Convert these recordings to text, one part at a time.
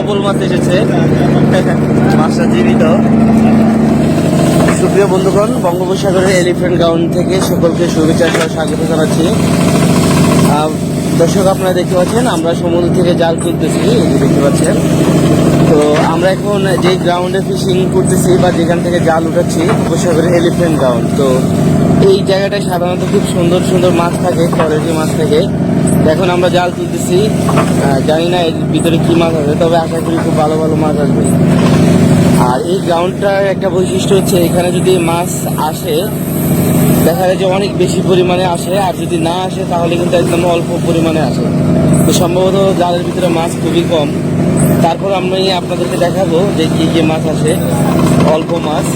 Double মাছ এসেছে। মাছটা জীবিত। সুপ্রিয় বন্ধুগণ, বঙ্গোপসাগরের এলিফ্যান্ট গ্রাউন্ড থেকে সকলকে শুভেচ্ছা সহ স্বাগত জানাচ্ছি। দর্শক, আপনারা দেখতে পাচ্ছেন আমরা সমুদ্র থেকে জাল তুলতেছি, দেখতে পাচ্ছেন। তো আমরা এখন যে গ্রাউন্ডে ফিশিং করতেছি বা যেখান থেকে জাল উঠাচ্ছি, বঙ্গোপসাগরের এলিফ্যান্ট গ্রাউন্ড। তো এই জায়গাটায় সাধারণত খুব সুন্দর সুন্দর মাছ থাকে, কোয়ালিটি মাছ থাকে। এখন আমরা জাল তুলতেছি, জানি না এর ভিতরে কি মাছ আছে, তবে আশা করি খুব ভালো ভালো মাছ আসবে। আর এই গ্রাউন্ডটার একটা বৈশিষ্ট্য হচ্ছে, এখানে যদি মাছ আসে দেখা যায় যে অনেক বেশি পরিমাণে আসে, আর যদি না আসে তাহলে কিন্তু একদম অল্প পরিমাণে আসে। তো সম্ভবত জালের ভিতরে মাছ খুবই কম। তারপর আমি আপনাদেরকে দেখাবো যে কি কি মাছ আসে, অল্প মাছ।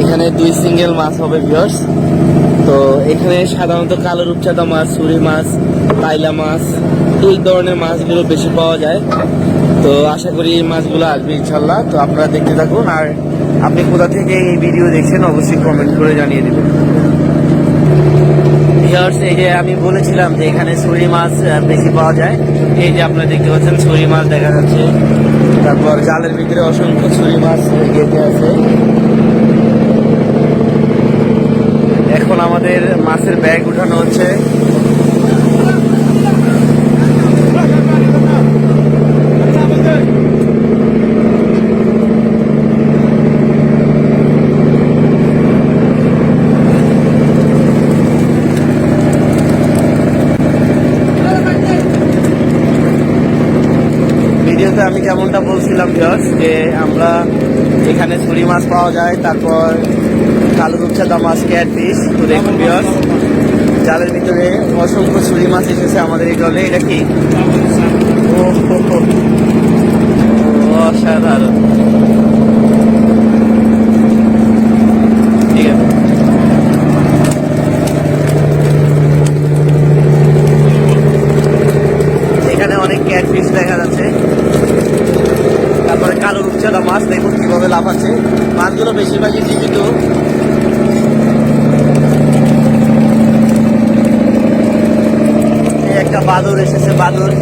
এখানে 2 সিঙ্গেল মাছ হবে ভিউয়ার্স। তো এখানে সাধারণত কালো রূপচাঁদা মাছ, ছুরি মাছ, পাইলা মাছ, এই ধরনের মাছগুলো বেশি পাওয়া যায়। তো আশা করি এই মাছগুলো আসবে ইনশাল্লাহ। তো আপনারা দেখতে থাকুন, আর আপনি কোথা থেকে এই ভিডিও দেখছেন অবশ্যই কমেন্ট করে জানিয়ে দেবেন। ভিউয়ার্স, এই যে আমি বলেছিলাম যে এখানে ছুরি মাছ বেশি পাওয়া যায়। এই যে আপনারা দেখতে পাচ্ছেন ছুরি মাছ দেখা যাচ্ছে। তারপর জালের ভিতরে অসংখ্য ছুরি মাছ গেঁথে আছে। এখন আমাদের মাছের ব্যাগ উঠানো হচ্ছে। ভিডিওতে আমি যেমনটা বলছিলাম ভিউয়ার্স, যে আমরা এখানে ছুরি মাছ পাওয়া যায়, তারপর কালো রূপচাঁদা মাছ, ক্যাটফিশ। তো দেখুন ভিউয়ার্স, জালের ভিতরে অসংখ্য ছুরি মাছ এসেছে আমাদের এই জলে। এটা কি অসাধারণ! ঠিক আছে, এখানে অনেক ক্যাটফিশ দেখা যাচ্ছে। তারপরে কালো রূপচাঁদা মাছ দেখুন কিভাবে লাফাচ্ছে। মাছগুলো বেশিরভাগই জীবিত। একটা বাদুড় এসেছে, বাদুড়।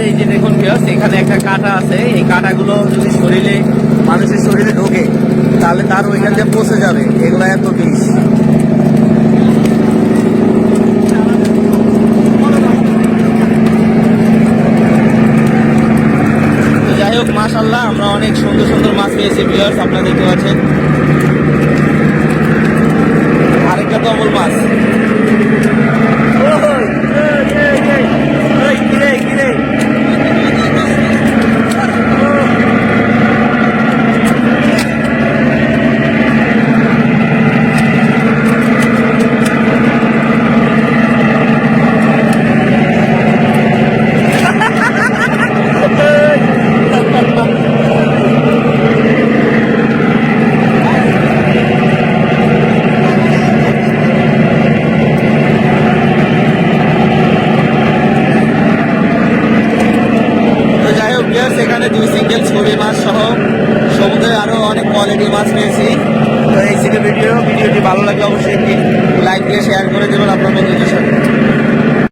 এই যে দেখুন ভিউয়ার্স, এখানে একটা কাঁটা আছে। এই কাঁটাগুলো যদি মানুষের শরীরে ঢোকে তাহলে তার ওইখান থেকে পচে যাবে। এগুলো এত বিষ। তো যাই হোক, মাশাআল্লাহ আমরা অনেক সুন্দর সুন্দর মাছ পেয়েছি ভিউয়ার্স, আপনারা দেখতে পাচ্ছেন। আরেকটা ডবল মাছ। সেখানে 2 সিঙ্গেল ছুরি মাছ সহ সমুদ্রে আরো অনেক কোয়ালিটি মাছ পেয়েছি। তো এই ছিল ভিডিওটি ভালো লাগলে অবশ্যই একটি লাইক দিয়ে শেয়ার করে দেবেন আপনার বন্ধুদের সাথে।